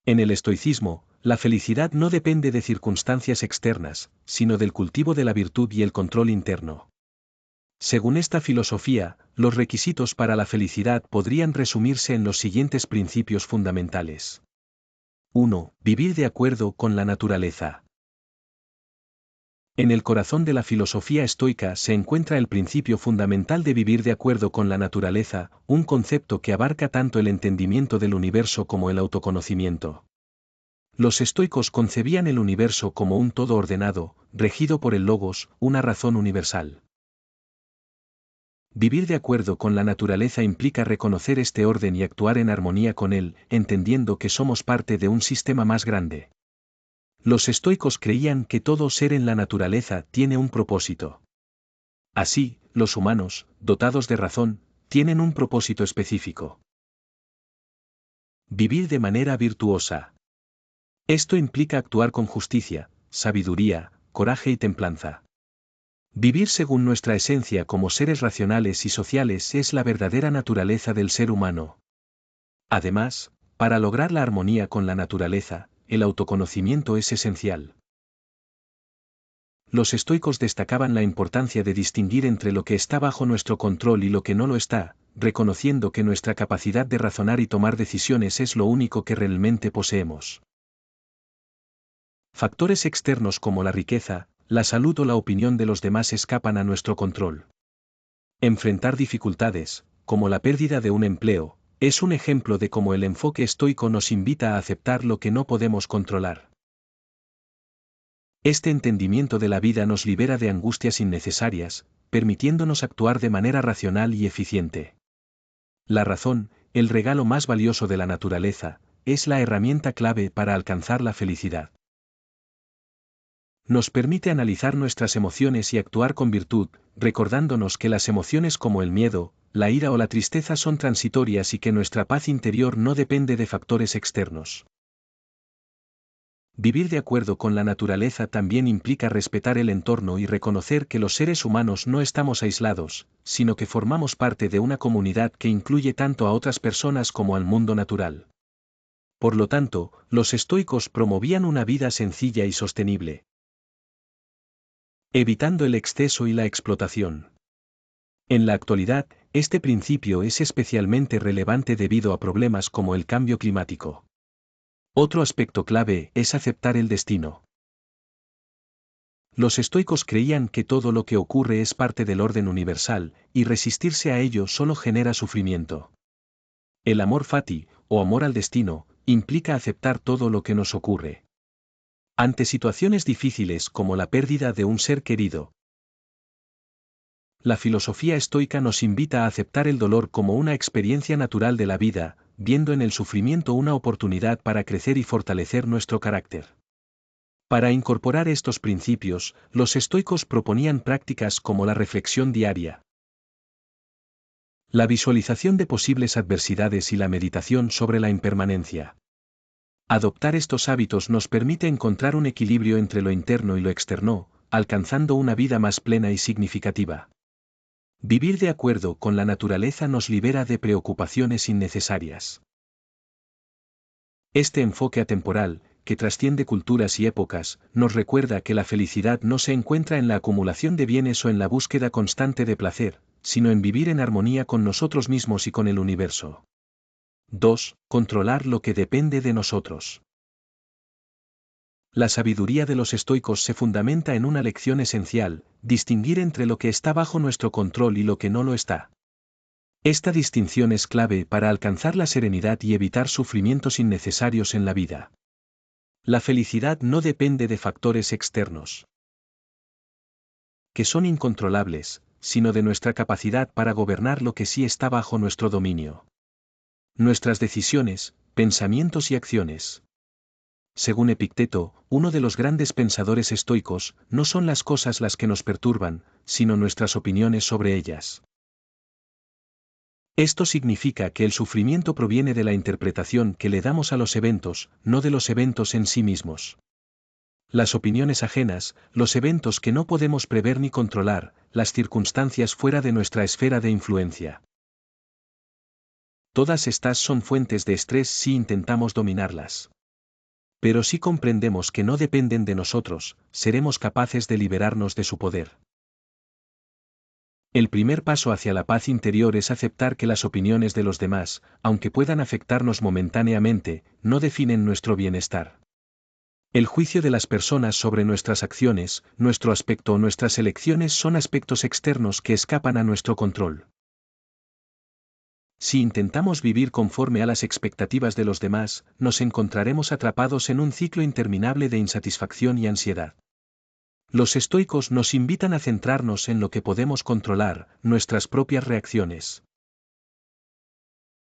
En el estoicismo, la felicidad no depende de circunstancias externas, sino del cultivo de la virtud y el control interno. Según esta filosofía, los requisitos para la felicidad podrían resumirse en los siguientes principios fundamentales. 1. Vivir de acuerdo con la naturaleza. En el corazón de la filosofía estoica se encuentra el principio fundamental de vivir de acuerdo con la naturaleza, un concepto que abarca tanto el entendimiento del universo como el autoconocimiento. Los estoicos concebían el universo como un todo ordenado, regido por el logos, una razón universal. Vivir de acuerdo con la naturaleza implica reconocer este orden y actuar en armonía con él, entendiendo que somos parte de un sistema más grande. Los estoicos creían que todo ser en la naturaleza tiene un propósito. Así, los humanos, dotados de razón, tienen un propósito específico. Vivir de manera virtuosa. Esto implica actuar con justicia, sabiduría, coraje y templanza. Vivir según nuestra esencia como seres racionales y sociales es la verdadera naturaleza del ser humano. Además, para lograr la armonía con la naturaleza, el autoconocimiento es esencial. Los estoicos destacaban la importancia de distinguir entre lo que está bajo nuestro control y lo que no lo está, reconociendo que nuestra capacidad de razonar y tomar decisiones es lo único que realmente poseemos. Factores externos como la riqueza, la salud o la opinión de los demás escapan a nuestro control. Enfrentar dificultades, como la pérdida de un empleo, es un ejemplo de cómo el enfoque estoico nos invita a aceptar lo que no podemos controlar. Este entendimiento de la vida nos libera de angustias innecesarias, permitiéndonos actuar de manera racional y eficiente. La razón, el regalo más valioso de la naturaleza, es la herramienta clave para alcanzar la felicidad. Nos permite analizar nuestras emociones y actuar con virtud, recordándonos que las emociones como el miedo, la ira o la tristeza son transitorias y que nuestra paz interior no depende de factores externos. Vivir de acuerdo con la naturaleza también implica respetar el entorno y reconocer que los seres humanos no estamos aislados, sino que formamos parte de una comunidad que incluye tanto a otras personas como al mundo natural. Por lo tanto, los estoicos promovían una vida sencilla y sostenible, evitando el exceso y la explotación. En la actualidad, este principio es especialmente relevante debido a problemas como el cambio climático. Otro aspecto clave es aceptar el destino. Los estoicos creían que todo lo que ocurre es parte del orden universal, y resistirse a ello solo genera sufrimiento. El amor fati, o amor al destino, implica aceptar todo lo que nos ocurre. Ante situaciones difíciles como la pérdida de un ser querido, la filosofía estoica nos invita a aceptar el dolor como una experiencia natural de la vida, viendo en el sufrimiento una oportunidad para crecer y fortalecer nuestro carácter. Para incorporar estos principios, los estoicos proponían prácticas como la reflexión diaria, la visualización de posibles adversidades y la meditación sobre la impermanencia. Adoptar estos hábitos nos permite encontrar un equilibrio entre lo interno y lo externo, alcanzando una vida más plena y significativa. Vivir de acuerdo con la naturaleza nos libera de preocupaciones innecesarias. Este enfoque atemporal, que trasciende culturas y épocas, nos recuerda que la felicidad no se encuentra en la acumulación de bienes o en la búsqueda constante de placer, sino en vivir en armonía con nosotros mismos y con el universo. 2. Controlar lo que depende de nosotros. La sabiduría de los estoicos se fundamenta en una lección esencial: distinguir entre lo que está bajo nuestro control y lo que no lo está. Esta distinción es clave para alcanzar la serenidad y evitar sufrimientos innecesarios en la vida. La felicidad no depende de factores externos, que son incontrolables, sino de nuestra capacidad para gobernar lo que sí está bajo nuestro dominio. Nuestras decisiones, pensamientos y acciones. Según Epicteto, uno de los grandes pensadores estoicos, no son las cosas las que nos perturban, sino nuestras opiniones sobre ellas. Esto significa que el sufrimiento proviene de la interpretación que le damos a los eventos, no de los eventos en sí mismos. Las opiniones ajenas, los eventos que no podemos prever ni controlar, las circunstancias fuera de nuestra esfera de influencia. Todas estas son fuentes de estrés si intentamos dominarlas. Pero si comprendemos que no dependen de nosotros, seremos capaces de liberarnos de su poder. El primer paso hacia la paz interior es aceptar que las opiniones de los demás, aunque puedan afectarnos momentáneamente, no definen nuestro bienestar. El juicio de las personas sobre nuestras acciones, nuestro aspecto o nuestras elecciones son aspectos externos que escapan a nuestro control. Si intentamos vivir conforme a las expectativas de los demás, nos encontraremos atrapados en un ciclo interminable de insatisfacción y ansiedad. Los estoicos nos invitan a centrarnos en lo que podemos controlar, nuestras propias reacciones.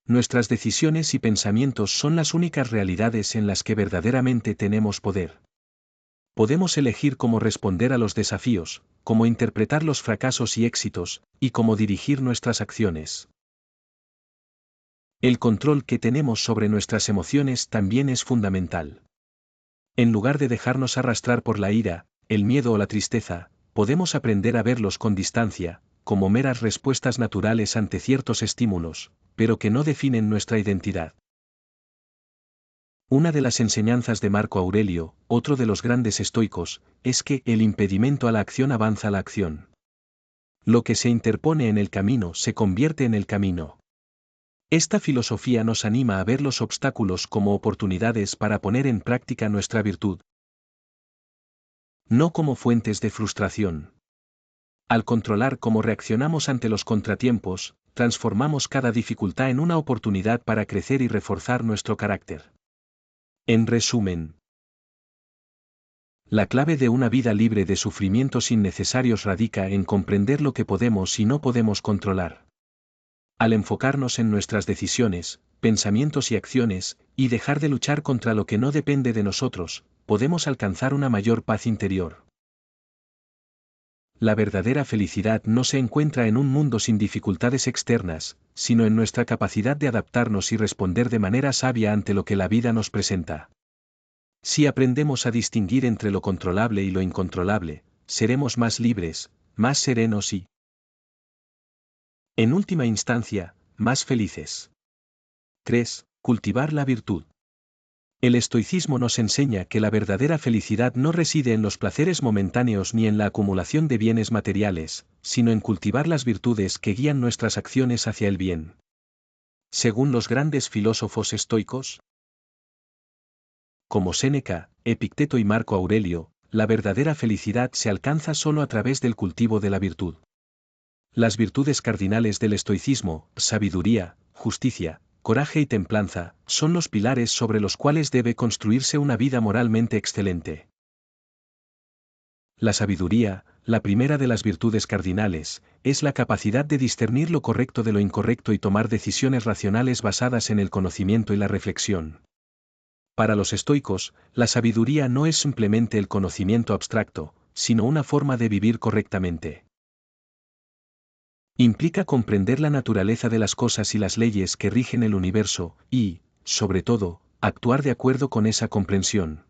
Nuestras decisiones y pensamientos son las únicas realidades en las que verdaderamente tenemos poder. Podemos elegir cómo responder a los desafíos, cómo interpretar los fracasos y éxitos, y cómo dirigir nuestras acciones. El control que tenemos sobre nuestras emociones también es fundamental. En lugar de dejarnos arrastrar por la ira, el miedo o la tristeza, podemos aprender a verlos con distancia, como meras respuestas naturales ante ciertos estímulos, pero que no definen nuestra identidad. Una de las enseñanzas de Marco Aurelio, otro de los grandes estoicos, es que el impedimento a la acción avanza la acción. Lo que se interpone en el camino se convierte en el camino. Esta filosofía nos anima a ver los obstáculos como oportunidades para poner en práctica nuestra virtud, no como fuentes de frustración. Al controlar cómo reaccionamos ante los contratiempos, transformamos cada dificultad en una oportunidad para crecer y reforzar nuestro carácter. En resumen, la clave de una vida libre de sufrimientos innecesarios radica en comprender lo que podemos y no podemos controlar. Al enfocarnos en nuestras decisiones, pensamientos y acciones, y dejar de luchar contra lo que no depende de nosotros, podemos alcanzar una mayor paz interior. La verdadera felicidad no se encuentra en un mundo sin dificultades externas, sino en nuestra capacidad de adaptarnos y responder de manera sabia ante lo que la vida nos presenta. Si aprendemos a distinguir entre lo controlable y lo incontrolable, seremos más libres, más serenos y, en última instancia, más felices. 3. Cultivar la virtud. El estoicismo nos enseña que la verdadera felicidad no reside en los placeres momentáneos ni en la acumulación de bienes materiales, sino en cultivar las virtudes que guían nuestras acciones hacia el bien. Según los grandes filósofos estoicos, como Séneca, Epicteto y Marco Aurelio, la verdadera felicidad se alcanza solo a través del cultivo de la virtud. Las virtudes cardinales del estoicismo, sabiduría, justicia, coraje y templanza, son los pilares sobre los cuales debe construirse una vida moralmente excelente. La sabiduría, la primera de las virtudes cardinales, es la capacidad de discernir lo correcto de lo incorrecto y tomar decisiones racionales basadas en el conocimiento y la reflexión. Para los estoicos, la sabiduría no es simplemente el conocimiento abstracto, sino una forma de vivir correctamente. Implica comprender la naturaleza de las cosas y las leyes que rigen el universo, y, sobre todo, actuar de acuerdo con esa comprensión.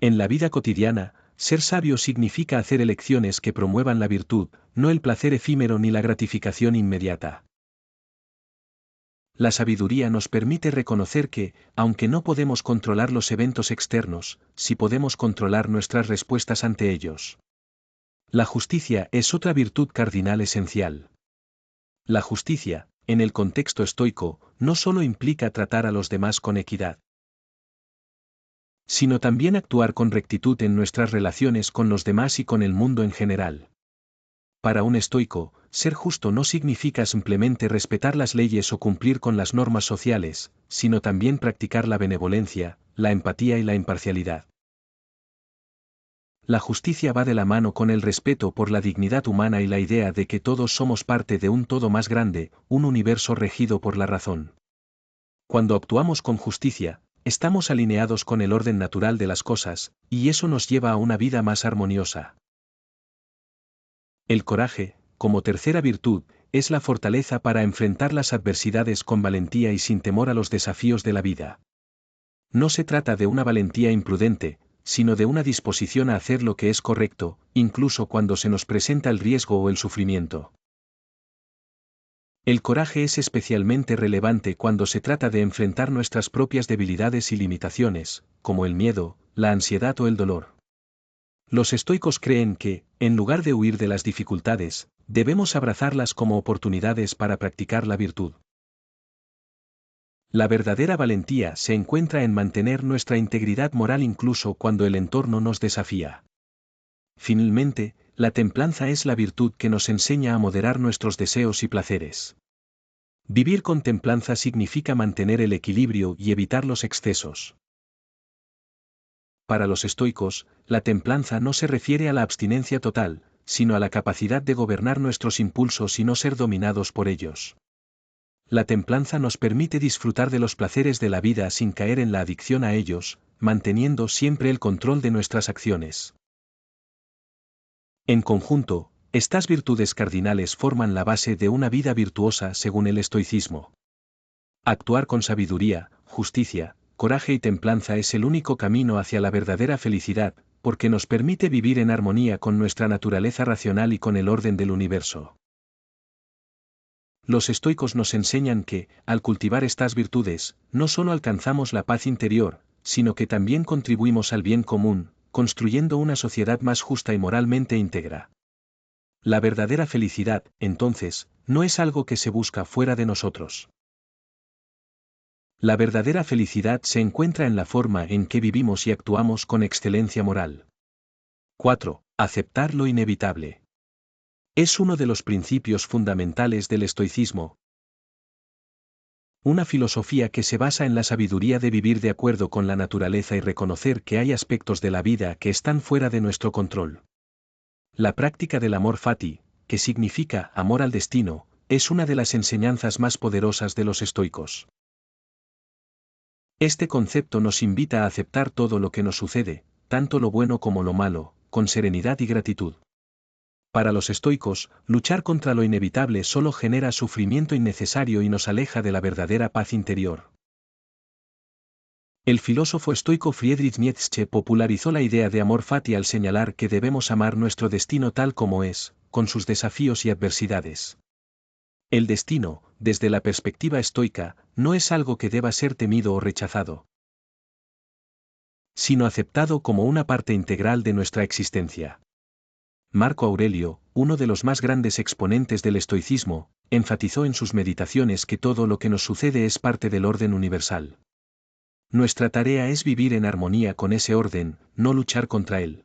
En la vida cotidiana, ser sabio significa hacer elecciones que promuevan la virtud, no el placer efímero ni la gratificación inmediata. La sabiduría nos permite reconocer que, aunque no podemos controlar los eventos externos, sí podemos controlar nuestras respuestas ante ellos. La justicia es otra virtud cardinal esencial. La justicia, en el contexto estoico, no solo implica tratar a los demás con equidad, sino también actuar con rectitud en nuestras relaciones con los demás y con el mundo en general. Para un estoico, ser justo no significa simplemente respetar las leyes o cumplir con las normas sociales, sino también practicar la benevolencia, la empatía y la imparcialidad. La justicia va de la mano con el respeto por la dignidad humana y la idea de que todos somos parte de un todo más grande, un universo regido por la razón. Cuando actuamos con justicia, estamos alineados con el orden natural de las cosas, y eso nos lleva a una vida más armoniosa. El coraje, como tercera virtud, es la fortaleza para enfrentar las adversidades con valentía y sin temor a los desafíos de la vida. No se trata de una valentía imprudente, sino de una disposición a hacer lo que es correcto, incluso cuando se nos presenta el riesgo o el sufrimiento. El coraje es especialmente relevante cuando se trata de enfrentar nuestras propias debilidades y limitaciones, como el miedo, la ansiedad o el dolor. Los estoicos creen que, en lugar de huir de las dificultades, debemos abrazarlas como oportunidades para practicar la virtud. La verdadera valentía se encuentra en mantener nuestra integridad moral incluso cuando el entorno nos desafía. Finalmente, la templanza es la virtud que nos enseña a moderar nuestros deseos y placeres. Vivir con templanza significa mantener el equilibrio y evitar los excesos. Para los estoicos, la templanza no se refiere a la abstinencia total, sino a la capacidad de gobernar nuestros impulsos y no ser dominados por ellos. La templanza nos permite disfrutar de los placeres de la vida sin caer en la adicción a ellos, manteniendo siempre el control de nuestras acciones. En conjunto, estas virtudes cardinales forman la base de una vida virtuosa según el estoicismo. Actuar con sabiduría, justicia, coraje y templanza es el único camino hacia la verdadera felicidad, porque nos permite vivir en armonía con nuestra naturaleza racional y con el orden del universo. Los estoicos nos enseñan que, al cultivar estas virtudes, no solo alcanzamos la paz interior, sino que también contribuimos al bien común, construyendo una sociedad más justa y moralmente íntegra. La verdadera felicidad, entonces, no es algo que se busca fuera de nosotros. La verdadera felicidad se encuentra en la forma en que vivimos y actuamos con excelencia moral. 4. Aceptar lo inevitable. Es uno de los principios fundamentales del estoicismo. Una filosofía que se basa en la sabiduría de vivir de acuerdo con la naturaleza y reconocer que hay aspectos de la vida que están fuera de nuestro control. La práctica del amor fati, que significa amor al destino, es una de las enseñanzas más poderosas de los estoicos. Este concepto nos invita a aceptar todo lo que nos sucede, tanto lo bueno como lo malo, con serenidad y gratitud. Para los estoicos, luchar contra lo inevitable solo genera sufrimiento innecesario y nos aleja de la verdadera paz interior. El filósofo estoico Friedrich Nietzsche popularizó la idea de amor fati al señalar que debemos amar nuestro destino tal como es, con sus desafíos y adversidades. El destino, desde la perspectiva estoica, no es algo que deba ser temido o rechazado, sino aceptado como una parte integral de nuestra existencia. Marco Aurelio, uno de los más grandes exponentes del estoicismo, enfatizó en sus meditaciones que todo lo que nos sucede es parte del orden universal. Nuestra tarea es vivir en armonía con ese orden, no luchar contra él.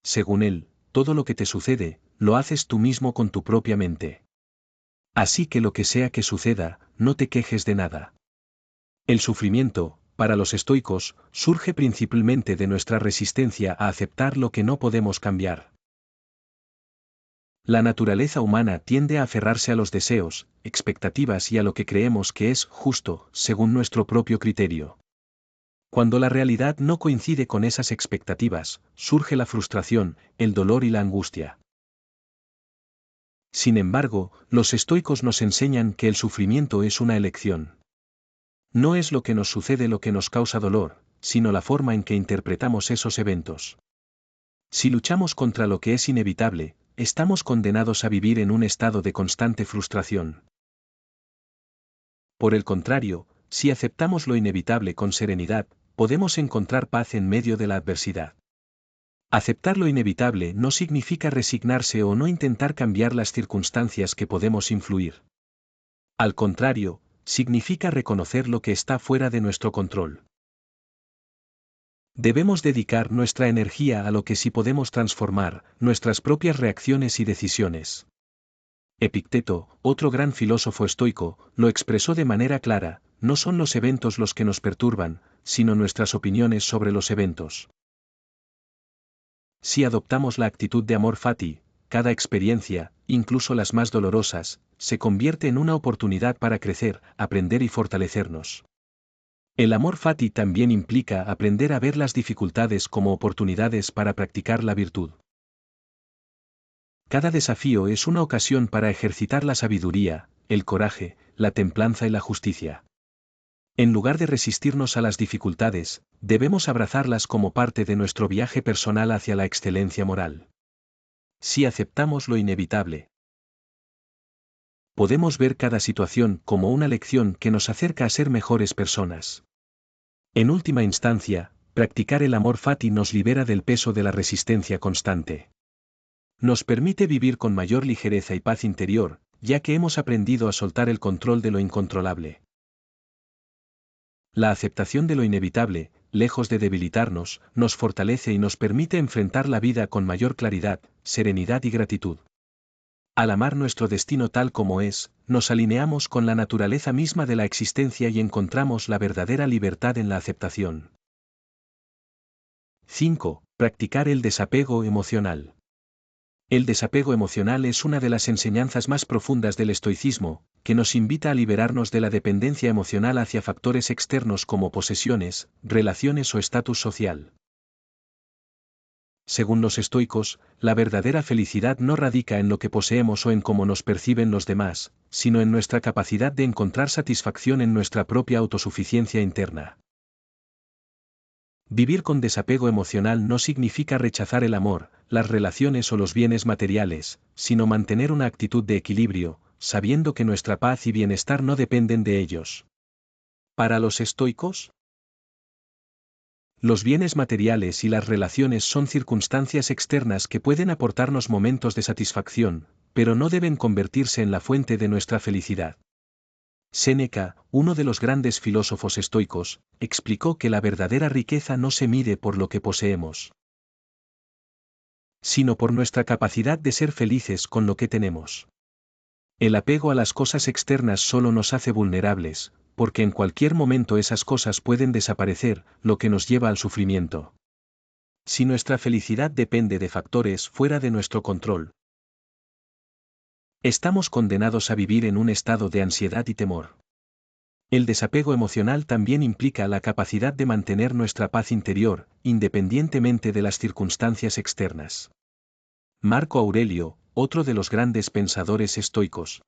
Según él, todo lo que te sucede, lo haces tú mismo con tu propia mente. Así que lo que sea que suceda, no te quejes de nada. El sufrimiento, para los estoicos, surge principalmente de nuestra resistencia a aceptar lo que no podemos cambiar. La naturaleza humana tiende a aferrarse a los deseos, expectativas y a lo que creemos que es justo, según nuestro propio criterio. Cuando la realidad no coincide con esas expectativas, surge la frustración, el dolor y la angustia. Sin embargo, los estoicos nos enseñan que el sufrimiento es una elección. No es lo que nos sucede lo que nos causa dolor, sino la forma en que interpretamos esos eventos. Si luchamos contra lo que es inevitable, estamos condenados a vivir en un estado de constante frustración. Por el contrario, si aceptamos lo inevitable con serenidad, podemos encontrar paz en medio de la adversidad. Aceptar lo inevitable no significa resignarse o no intentar cambiar las circunstancias que podemos influir. Al contrario, significa reconocer lo que está fuera de nuestro control. Debemos dedicar nuestra energía a lo que sí podemos transformar, nuestras propias reacciones y decisiones. Epicteto, otro gran filósofo estoico, lo expresó de manera clara: no son los eventos los que nos perturban, sino nuestras opiniones sobre los eventos. Si adoptamos la actitud de amor fati, cada experiencia, incluso las más dolorosas, se convierte en una oportunidad para crecer, aprender y fortalecernos. El amor fati también implica aprender a ver las dificultades como oportunidades para practicar la virtud. Cada desafío es una ocasión para ejercitar la sabiduría, el coraje, la templanza y la justicia. En lugar de resistirnos a las dificultades, debemos abrazarlas como parte de nuestro viaje personal hacia la excelencia moral. Si aceptamos lo inevitable, podemos ver cada situación como una lección que nos acerca a ser mejores personas. En última instancia, practicar el amor fati nos libera del peso de la resistencia constante. Nos permite vivir con mayor ligereza y paz interior, ya que hemos aprendido a soltar el control de lo incontrolable. La aceptación de lo inevitable, lejos de debilitarnos, nos fortalece y nos permite enfrentar la vida con mayor claridad, serenidad y gratitud. Al amar nuestro destino tal como es, nos alineamos con la naturaleza misma de la existencia y encontramos la verdadera libertad en la aceptación. 5. Practicar el desapego emocional. El desapego emocional es una de las enseñanzas más profundas del estoicismo, que nos invita a liberarnos de la dependencia emocional hacia factores externos como posesiones, relaciones o estatus social. Según los estoicos, la verdadera felicidad no radica en lo que poseemos o en cómo nos perciben los demás, sino en nuestra capacidad de encontrar satisfacción en nuestra propia autosuficiencia interna. Vivir con desapego emocional no significa rechazar el amor, las relaciones o los bienes materiales, sino mantener una actitud de equilibrio, sabiendo que nuestra paz y bienestar no dependen de ellos. Para los estoicos, los bienes materiales y las relaciones son circunstancias externas que pueden aportarnos momentos de satisfacción, pero no deben convertirse en la fuente de nuestra felicidad. Séneca, uno de los grandes filósofos estoicos, explicó que la verdadera riqueza no se mide por lo que poseemos, sino por nuestra capacidad de ser felices con lo que tenemos. El apego a las cosas externas solo nos hace vulnerables, porque en cualquier momento esas cosas pueden desaparecer, lo que nos lleva al sufrimiento. Si nuestra felicidad depende de factores fuera de nuestro control, estamos condenados a vivir en un estado de ansiedad y temor. El desapego emocional también implica la capacidad de mantener nuestra paz interior, independientemente de las circunstancias externas. Marco Aurelio, otro de los grandes pensadores estoicos,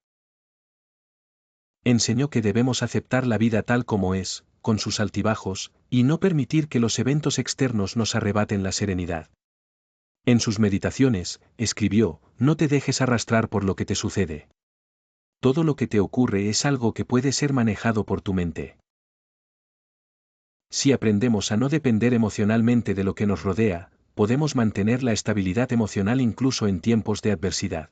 enseñó que debemos aceptar la vida tal como es, con sus altibajos, y no permitir que los eventos externos nos arrebaten la serenidad. En sus meditaciones, escribió, no te dejes arrastrar por lo que te sucede. Todo lo que te ocurre es algo que puede ser manejado por tu mente. Si aprendemos a no depender emocionalmente de lo que nos rodea, podemos mantener la estabilidad emocional incluso en tiempos de adversidad.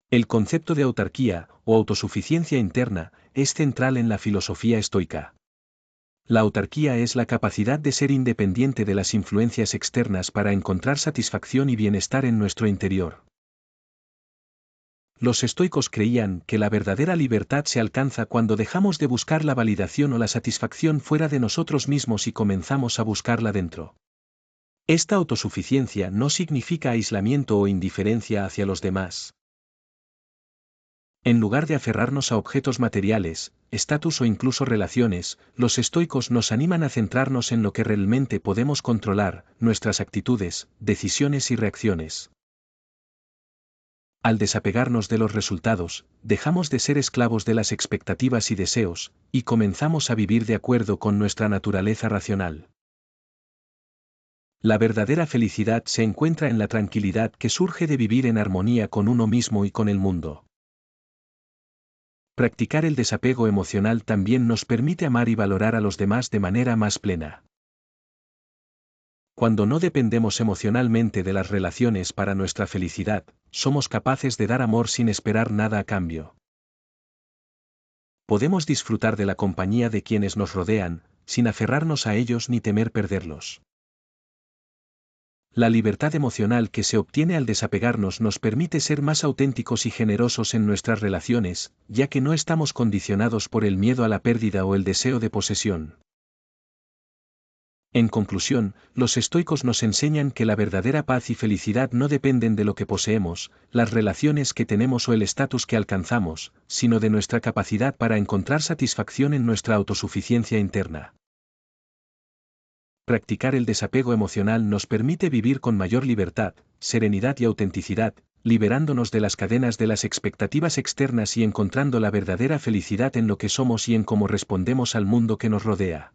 El concepto de autarquía, o autosuficiencia interna, es central en la filosofía estoica. La autarquía es la capacidad de ser independiente de las influencias externas para encontrar satisfacción y bienestar en nuestro interior. Los estoicos creían que la verdadera libertad se alcanza cuando dejamos de buscar la validación o la satisfacción fuera de nosotros mismos y comenzamos a buscarla dentro. Esta autosuficiencia no significa aislamiento o indiferencia hacia los demás. En lugar de aferrarnos a objetos materiales, estatus o incluso relaciones, los estoicos nos animan a centrarnos en lo que realmente podemos controlar, nuestras actitudes, decisiones y reacciones. Al desapegarnos de los resultados, dejamos de ser esclavos de las expectativas y deseos, y comenzamos a vivir de acuerdo con nuestra naturaleza racional. La verdadera felicidad se encuentra en la tranquilidad que surge de vivir en armonía con uno mismo y con el mundo. Practicar el desapego emocional también nos permite amar y valorar a los demás de manera más plena. Cuando no dependemos emocionalmente de las relaciones para nuestra felicidad, somos capaces de dar amor sin esperar nada a cambio. Podemos disfrutar de la compañía de quienes nos rodean, sin aferrarnos a ellos ni temer perderlos. La libertad emocional que se obtiene al desapegarnos nos permite ser más auténticos y generosos en nuestras relaciones, ya que no estamos condicionados por el miedo a la pérdida o el deseo de posesión. En conclusión, los estoicos nos enseñan que la verdadera paz y felicidad no dependen de lo que poseemos, las relaciones que tenemos o el estatus que alcanzamos, sino de nuestra capacidad para encontrar satisfacción en nuestra autosuficiencia interna. Practicar el desapego emocional nos permite vivir con mayor libertad, serenidad y autenticidad, liberándonos de las cadenas de las expectativas externas y encontrando la verdadera felicidad en lo que somos y en cómo respondemos al mundo que nos rodea.